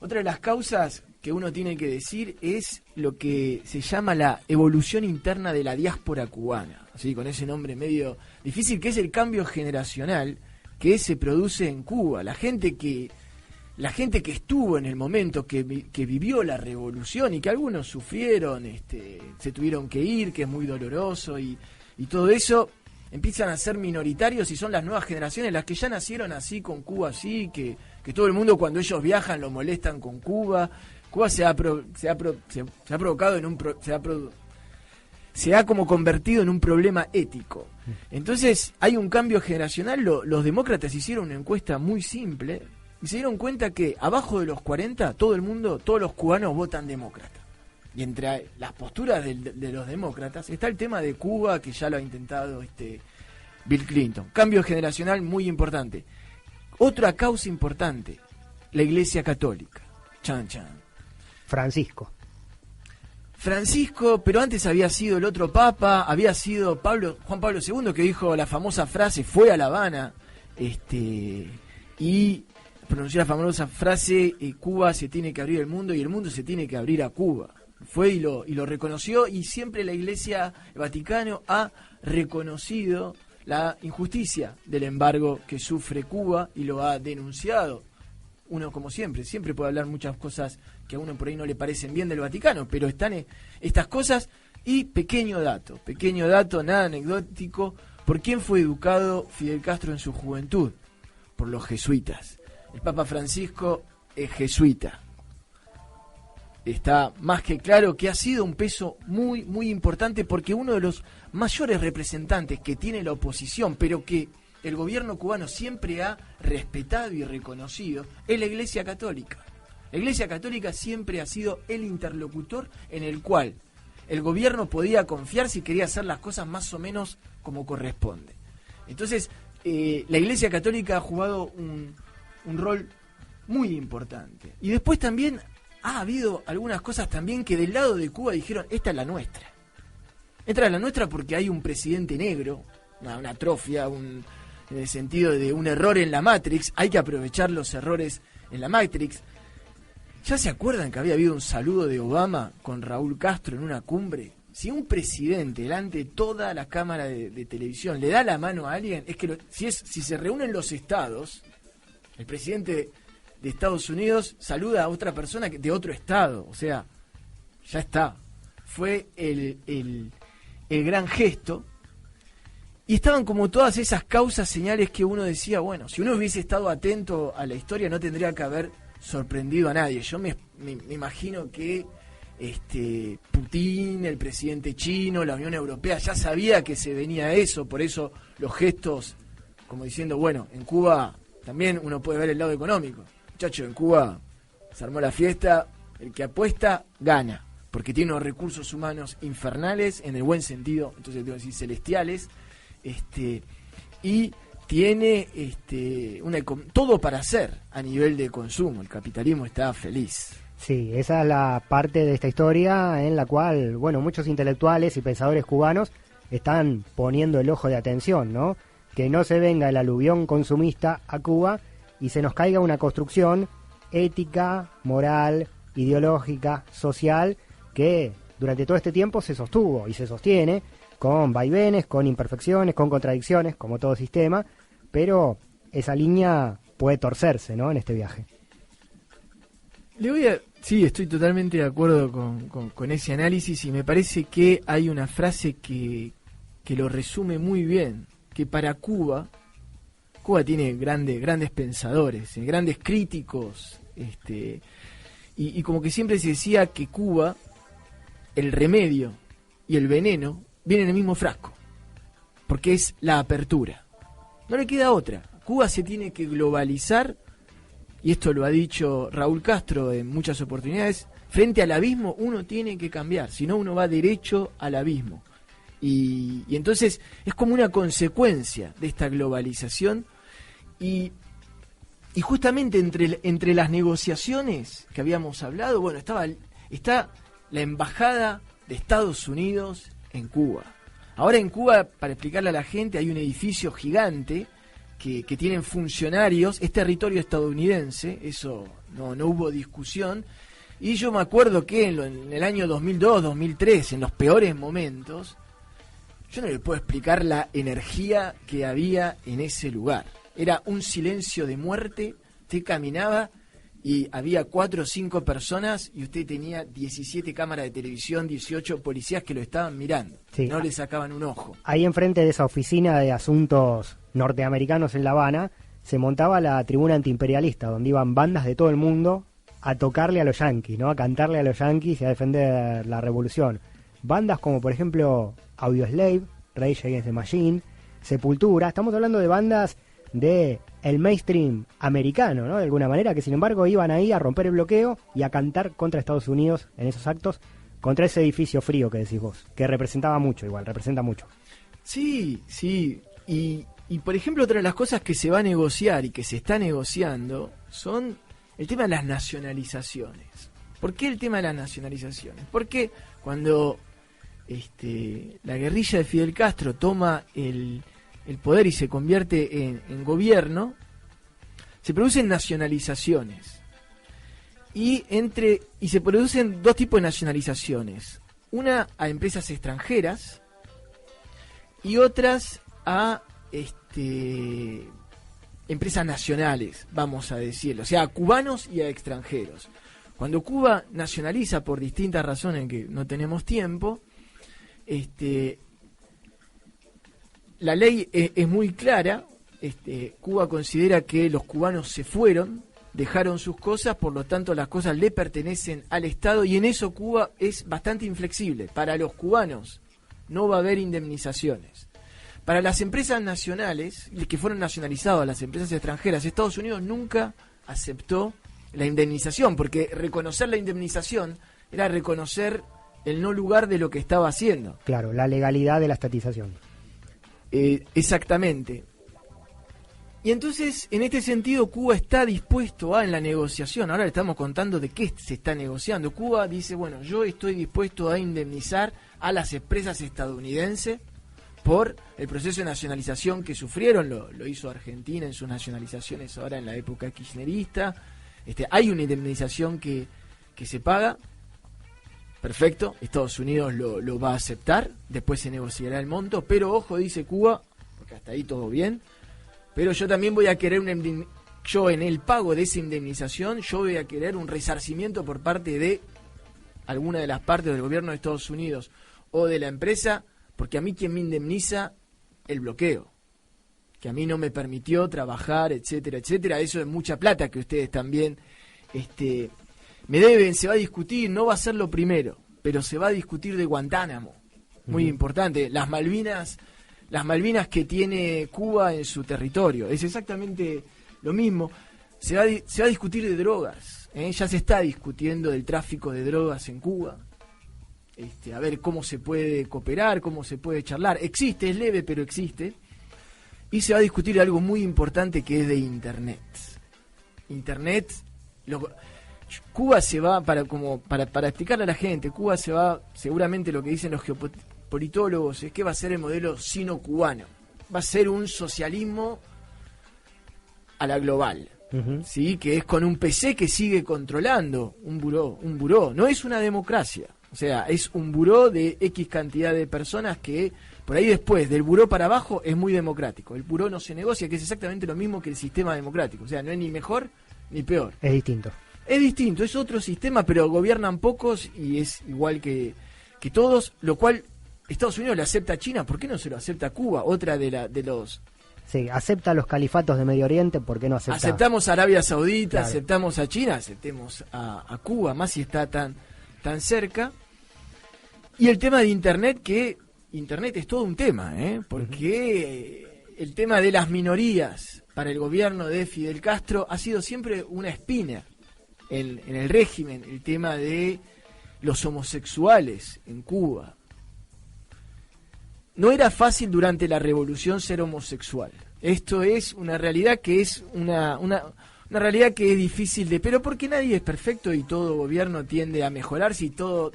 Otra de las causas que uno tiene que decir es lo que se llama la evolución interna de la diáspora cubana, así con ese nombre medio difícil, que es el cambio generacional que se produce en Cuba. La gente que estuvo en el momento que vivió la revolución y que algunos sufrieron, se tuvieron que ir, que es muy doloroso y todo eso, empiezan a ser minoritarios y son las nuevas generaciones las que ya nacieron así, con Cuba así, que todo el mundo cuando ellos viajan lo molestan con Cuba. Cuba se ha provocado se ha como convertido en un problema ético. Entonces hay un cambio generacional. Los demócratas hicieron una encuesta muy simple y se dieron cuenta que abajo de los 40, todo el mundo, todos los cubanos votan demócrata. Y entre las posturas de los demócratas está el tema de Cuba, que ya lo ha intentado Bill Clinton. Cambio generacional muy importante. Otra causa importante, la Iglesia Católica. Chan, chan. Francisco, pero antes había sido el otro papa, había sido Juan Pablo II, que dijo la famosa frase, fue a La Habana, y pronunció la famosa frase, Cuba se tiene que abrir al mundo y el mundo se tiene que abrir a Cuba. Fue y lo reconoció, y siempre la Iglesia, el Vaticano, ha reconocido la injusticia del embargo que sufre Cuba y lo ha denunciado. Uno, como siempre puede hablar muchas cosas que a uno por ahí no le parecen bien del Vaticano, pero están estas cosas. Y pequeño dato, nada anecdótico, ¿por quién fue educado Fidel Castro en su juventud? Por los jesuitas. El Papa Francisco es jesuita. Está más que claro que ha sido un peso muy, muy importante, porque uno de los mayores representantes que tiene la oposición, pero que el gobierno cubano siempre ha respetado y reconocido, es la Iglesia Católica. La Iglesia Católica siempre ha sido el interlocutor en el cual el gobierno podía confiar si quería hacer las cosas más o menos como corresponde. Entonces, la Iglesia Católica ha jugado un rol muy importante. Y después también ha habido algunas cosas también que del lado de Cuba dijeron, esta es la nuestra. Esta es la nuestra porque hay un presidente negro, una atrofia, en el sentido de un error en la Matrix, hay que aprovechar los errores en la Matrix. ¿Ya se acuerdan que había habido un saludo de Obama con Raúl Castro en una cumbre? Si un presidente, delante de toda la cámara de televisión, le da la mano a alguien, es que si se reúnen los estados, el presidente de Estados Unidos saluda a otra persona de otro estado, o sea, ya está. Fue el gran gesto. Y estaban como todas esas causas, señales que uno decía, bueno, si uno hubiese estado atento a la historia no tendría que haber sorprendido a nadie. Yo me imagino que Putin, el presidente chino, la Unión Europea ya sabía que se venía eso, por eso los gestos como diciendo, bueno, en Cuba también uno puede ver el lado económico. Muchachos, en Cuba se armó la fiesta, el que apuesta gana, porque tiene unos recursos humanos infernales, en el buen sentido, entonces tengo que decir celestiales, y tiene todo para hacer a nivel de consumo. El capitalismo está feliz. Sí, esa es la parte de esta historia en la cual, bueno, muchos intelectuales y pensadores cubanos están poniendo el ojo de atención, ¿no? Que no se venga el aluvión consumista a Cuba y se nos caiga una construcción ética, moral, ideológica, social, que durante todo este tiempo se sostuvo y se sostiene con vaivenes, con imperfecciones, con contradicciones, como todo sistema, pero esa línea puede torcerse, ¿no?, en este viaje. Sí, estoy totalmente de acuerdo con ese análisis, y me parece que hay una frase que lo resume muy bien, que para Cuba tiene grandes pensadores, grandes críticos, y como que siempre se decía que Cuba, el remedio y el veneno vienen en el mismo frasco, porque es la apertura. No le queda otra. Cuba se tiene que globalizar, y esto lo ha dicho Raúl Castro en muchas oportunidades, frente al abismo uno tiene que cambiar, si no uno va derecho al abismo. Y entonces es como una consecuencia de esta globalización, y justamente entre las negociaciones que habíamos hablado, bueno, está la embajada de Estados Unidos en Cuba. Ahora en Cuba, para explicarle a la gente, hay un edificio gigante que tienen funcionarios, es territorio estadounidense, eso no hubo discusión, y yo me acuerdo que en el año 2002, 2003, en los peores momentos, yo no le puedo explicar la energía que había en ese lugar. Era un silencio de muerte, usted caminaba y había 4 o 5 personas y usted tenía 17 cámaras de televisión, 18 policías que lo estaban mirando, sí, no le sacaban un ojo. Ahí enfrente de esa oficina de asuntos norteamericanos en La Habana se montaba la tribuna antiimperialista, donde iban bandas de todo el mundo a tocarle a los yanquis, ¿no?, a cantarle a los yanquis y a defender la revolución. Bandas como por ejemplo Audioslave, Rage Against the Machine, Sepultura, estamos hablando de bandas de el mainstream americano, ¿no? De alguna manera, que sin embargo iban ahí a romper el bloqueo y a cantar contra Estados Unidos en esos actos, contra ese edificio frío que decís vos, que representa mucho. Sí, sí. Y por ejemplo, otra de las cosas que se va a negociar y que se está negociando son el tema de las nacionalizaciones. ¿Por qué el tema de las nacionalizaciones? Porque cuando la guerrilla de Fidel Castro toma el poder y se convierte en gobierno, se producen nacionalizaciones. Y se producen dos tipos de nacionalizaciones. Una a empresas extranjeras y otras a empresas nacionales, vamos a decirlo, o sea, a cubanos y a extranjeros. Cuando Cuba nacionaliza por distintas razones en que no tenemos tiempo, la ley es muy clara. Cuba considera que los cubanos se fueron, dejaron sus cosas, por lo tanto las cosas le pertenecen al Estado, y en eso Cuba es bastante inflexible. Para los cubanos no va a haber indemnizaciones. Para las empresas nacionales, que fueron nacionalizadas, las empresas extranjeras, Estados Unidos nunca aceptó la indemnización, porque reconocer la indemnización era reconocer el no lugar de lo que estaba haciendo. Claro, la legalidad de la estatización. Exactamente. Y entonces, en este sentido, Cuba está dispuesto en la negociación, ahora le estamos contando de qué se está negociando. Cuba dice, bueno, yo estoy dispuesto a indemnizar a las empresas estadounidenses por el proceso de nacionalización que sufrieron. Lo hizo Argentina en sus nacionalizaciones ahora en la época kirchnerista. Hay una indemnización que se paga. Perfecto, Estados Unidos lo va a aceptar, después se negociará el monto, pero ojo, dice Cuba, porque hasta ahí todo bien, pero yo también voy a querer yo en el pago de esa indemnización, yo voy a querer un resarcimiento por parte de alguna de las partes del gobierno de Estados Unidos o de la empresa, porque a mí quien me indemniza el bloqueo, que a mí no me permitió trabajar, etcétera, etcétera. Eso es mucha plata que ustedes también me deben. Se va a discutir, no va a ser lo primero, pero se va a discutir de Guantánamo, muy importante, las Malvinas que tiene Cuba en su territorio, es exactamente lo mismo. Se va a discutir de drogas, ya se está discutiendo del tráfico de drogas en Cuba. A ver cómo se puede cooperar, cómo se puede charlar. Existe, es leve, pero existe. Y se va a discutir algo muy importante que es de Internet. Internet, Cuba se va, para explicarle a la gente, Cuba se va, seguramente lo que dicen los geopolitólogos es que va a ser el modelo sino-cubano. Va a ser un socialismo a la global. ¿Sí? Que es con un PC que sigue controlando un buró. No es una democracia. O sea, es un buró de X cantidad de personas que, por ahí después, del buró para abajo, es muy democrático. El buró no se negocia, que es exactamente lo mismo que el sistema democrático. O sea, no es ni mejor ni peor. Es distinto. Es distinto, es otro sistema, pero gobiernan pocos y es igual que todos, lo cual Estados Unidos le acepta a China, ¿por qué no se lo acepta a Cuba? Otra de los... Sí, acepta los califatos de Medio Oriente, ¿por qué no acepta? Aceptamos a Arabia Saudita, claro. Aceptamos a China, aceptemos a Cuba, más si está tan cerca. Y el tema de Internet, que Internet es todo un tema, porque el tema de las minorías para el gobierno de Fidel Castro ha sido siempre una espina en el régimen, el tema de los homosexuales en Cuba. No era fácil durante la revolución ser homosexual. Esto es una realidad que es una realidad que es difícil pero porque nadie es perfecto y todo gobierno tiende a mejorarse y todo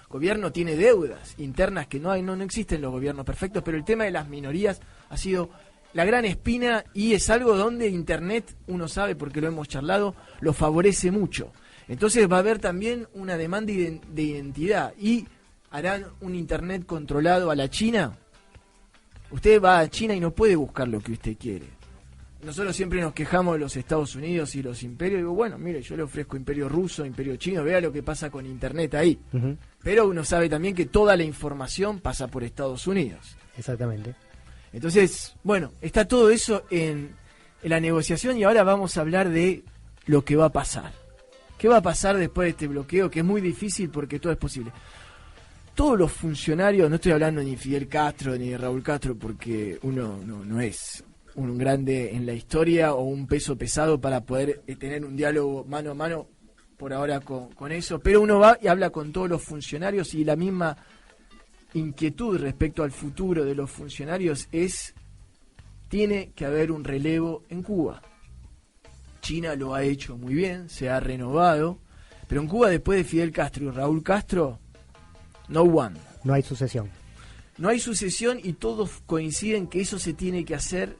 gobierno tiene deudas internas que no existen los gobiernos perfectos, pero el tema de las minorías ha sido la gran espina y es algo donde Internet, uno sabe porque lo hemos charlado, lo favorece mucho. Entonces va a haber también una demanda de identidad y harán un Internet controlado a la China. Usted va a China y no puede buscar lo que usted quiere. Nosotros siempre nos quejamos de los Estados Unidos y los imperios. Digo, bueno, mire, yo le ofrezco imperio ruso, imperio chino, vea lo que pasa con Internet ahí. Pero uno sabe también que toda la información pasa por Estados Unidos. Exactamente. Entonces, bueno, está todo eso en la negociación y ahora vamos a hablar de lo que va a pasar. ¿Qué va a pasar después de este bloqueo? Que es muy difícil porque todo es posible. Todos los funcionarios, no estoy hablando ni de Fidel Castro ni de Raúl Castro porque uno no es un grande en la historia o un peso pesado para poder tener un diálogo mano a mano por ahora con eso, pero uno va y habla con todos los funcionarios y la misma inquietud respecto al futuro de los funcionarios tiene que haber un relevo en Cuba. China lo ha hecho muy bien, se ha renovado, pero en Cuba después de Fidel Castro y Raúl Castro, no one. No hay sucesión. No hay sucesión y todos coinciden que eso se tiene que hacer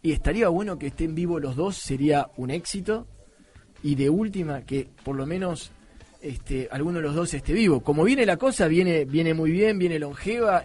y estaría bueno que estén vivos los dos, sería un éxito. Y de última, que por lo menos alguno de los dos esté vivo. Como viene la cosa, viene muy bien, viene longeva.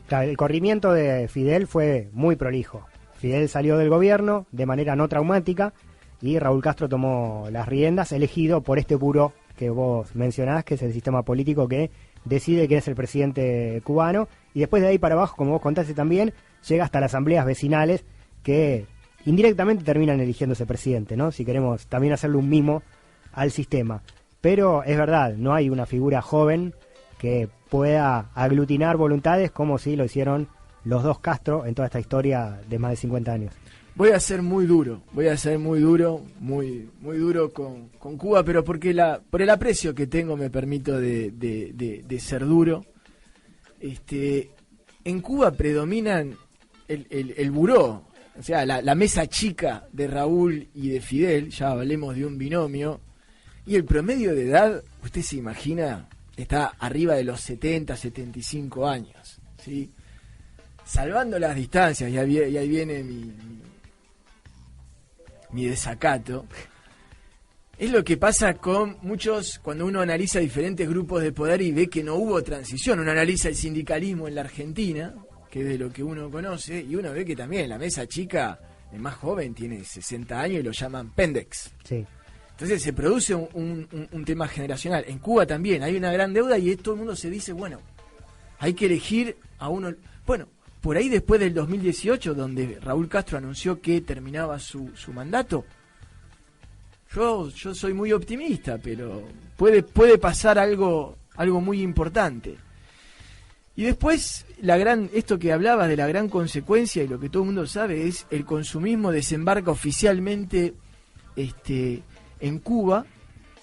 Claro, el corrimiento de Fidel fue muy prolijo. Fidel salió del gobierno de manera no traumática y Raúl Castro tomó las riendas, elegido por este buró que vos mencionás, que es el sistema político que decide quién es el presidente cubano. Y después de ahí para abajo, como vos contaste también, llega hasta las asambleas vecinales que indirectamente terminan eligiendo ese presidente, ¿no? Si queremos también hacerle un mimo al sistema. Pero es verdad, no hay una figura joven que pueda aglutinar voluntades como si lo hicieron los dos Castro en toda esta historia de más de 50 años. Voy a ser muy duro, muy duro con Cuba, pero porque por el aprecio que tengo me permito de ser duro. En Cuba predominan el buró. O sea, la mesa chica de Raúl y de Fidel, ya hablemos de un binomio, y el promedio de edad, usted se imagina, está arriba de los 70, 75 años, ¿sí? Salvando las distancias, y ahí viene mi desacato, es lo que pasa con muchos, cuando uno analiza diferentes grupos de poder y ve que no hubo transición, uno analiza el sindicalismo en la Argentina, que es de lo que uno conoce, y uno ve que también la mesa chica, el más joven, tiene 60 años y lo llaman pendex. Sí. Entonces se produce un tema generacional. En Cuba también hay una gran deuda y todo el mundo se dice, bueno, hay que elegir a uno. Bueno, por ahí después del 2018, donde Raúl Castro anunció que terminaba su mandato, yo soy muy optimista, pero puede pasar algo muy importante. Y después, esto que hablabas de la gran consecuencia, y lo que todo el mundo sabe, es el consumismo desembarca oficialmente en Cuba,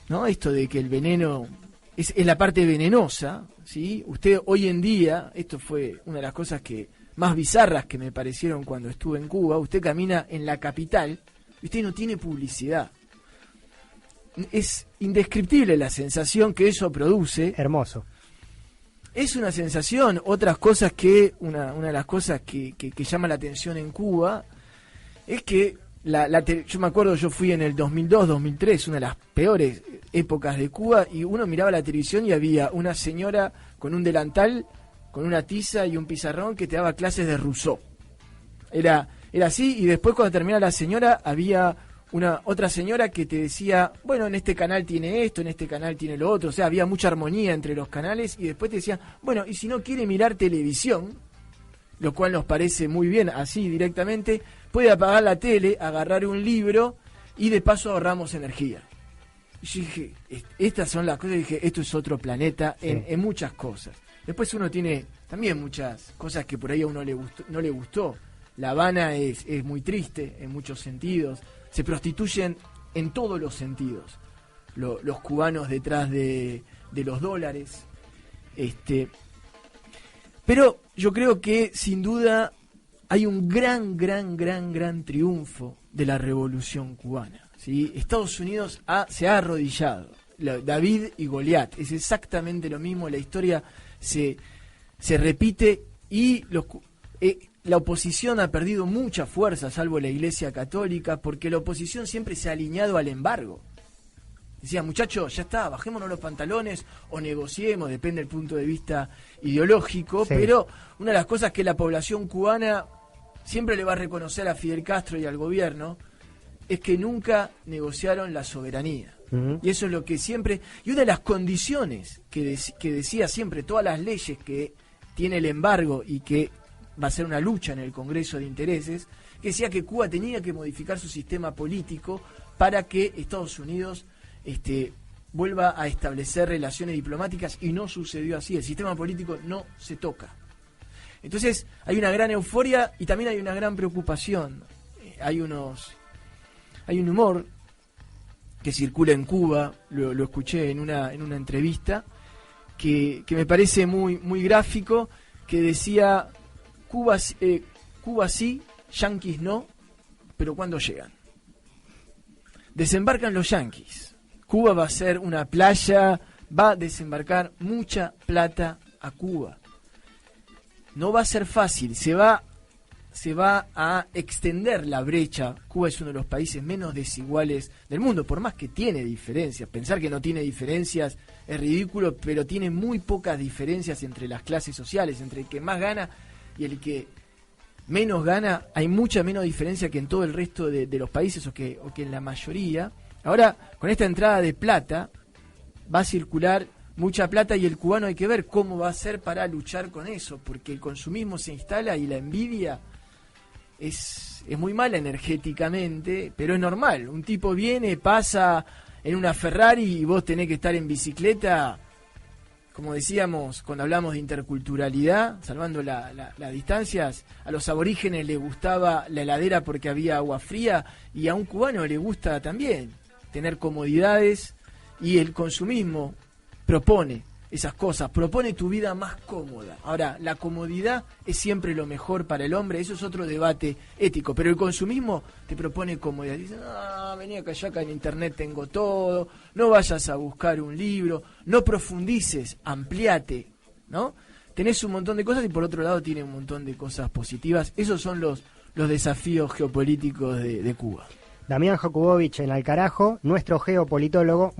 ¿no? Esto de que el veneno es la parte venenosa, ¿sí? Usted hoy en día, esto fue una de las cosas más bizarras que me parecieron cuando estuve en Cuba, usted camina en la capital y usted no tiene publicidad. Es indescriptible la sensación que eso produce. Hermoso. Es una sensación. Otras cosas que una de las cosas que llama la atención en Cuba es que yo me acuerdo, yo fui en el 2002, 2003, una de las peores épocas de Cuba, y uno miraba la televisión y había una señora con un delantal, con una tiza y un pizarrón que te daba clases de Rousseau. Era así, y después cuando terminaba la señora había otra señora que te decía, bueno, en este canal tiene esto, en este canal tiene lo otro, o sea, había mucha armonía entre los canales, y después te decían, bueno, y si no quiere mirar televisión, lo cual nos parece muy bien, así directamente, puede apagar la tele, agarrar un libro, y de paso ahorramos energía. Y yo dije, estas son las cosas, dije, esto es otro planeta en muchas cosas. Después uno tiene también muchas cosas que por ahí a uno no le gustó. La Habana es muy triste en muchos sentidos. Se prostituyen en todos los sentidos los cubanos detrás de los dólares. Pero yo creo que sin duda hay un gran triunfo de la revolución cubana, ¿sí? Estados Unidos se ha arrodillado. David y Goliat, es exactamente lo mismo. La historia se repite y la oposición ha perdido mucha fuerza, salvo la Iglesia Católica, porque la oposición siempre se ha alineado al embargo. Decía, muchachos, ya está, bajémonos los pantalones o negociemos, depende del punto de vista ideológico, sí. Pero una de las cosas que la población cubana siempre le va a reconocer a Fidel Castro y al gobierno es que nunca negociaron la soberanía. Uh-huh. Y eso es lo que siempre... Y una de las condiciones que decía siempre, todas las leyes que tiene el embargo y que va a ser una lucha en el Congreso de Intereses, que decía que Cuba tenía que modificar su sistema político para que Estados Unidos vuelva a establecer relaciones diplomáticas, y no sucedió así. El sistema político no se toca. Entonces hay una gran euforia y también hay una gran preocupación. Hay un humor que circula en Cuba, lo escuché en una entrevista, que me parece muy gráfico, que decía, Cuba sí, yanquis no, pero ¿cuándo llegan? Desembarcan los yanquis. Cuba va a ser una playa, va a desembarcar mucha plata a Cuba. No va a ser fácil, se va a extender la brecha. Cuba es uno de los países menos desiguales del mundo, por más que tiene diferencias. Pensar que no tiene diferencias es ridículo, pero tiene muy pocas diferencias entre las clases sociales, entre el que más gana y el que menos gana. Hay mucha menos diferencia que en todo el resto de los países o que en la mayoría. Ahora, con esta entrada de plata, va a circular mucha plata y el cubano hay que ver cómo va a hacer para luchar con eso, porque el consumismo se instala y la envidia es muy mala energéticamente, pero es normal. Un tipo viene, pasa en una Ferrari y vos tenés que estar en bicicleta. Como decíamos cuando hablamos de interculturalidad, salvando las distancias, a los aborígenes les gustaba la heladera porque había agua fría, y a un cubano le gusta también tener comodidades, y el consumismo propone esas cosas, propone tu vida más cómoda. Ahora, la comodidad es siempre lo mejor para el hombre, eso es otro debate ético, pero el consumismo te propone comodidad. Dicen, vení acá en internet tengo todo, no vayas a buscar un libro, no profundices, ampliate, ¿no? Tenés un montón de cosas y por otro lado tiene un montón de cosas positivas. Esos son los desafíos geopolíticos de Cuba. Damián Jakubowicz en Al Carajo, nuestro geopolitólogo.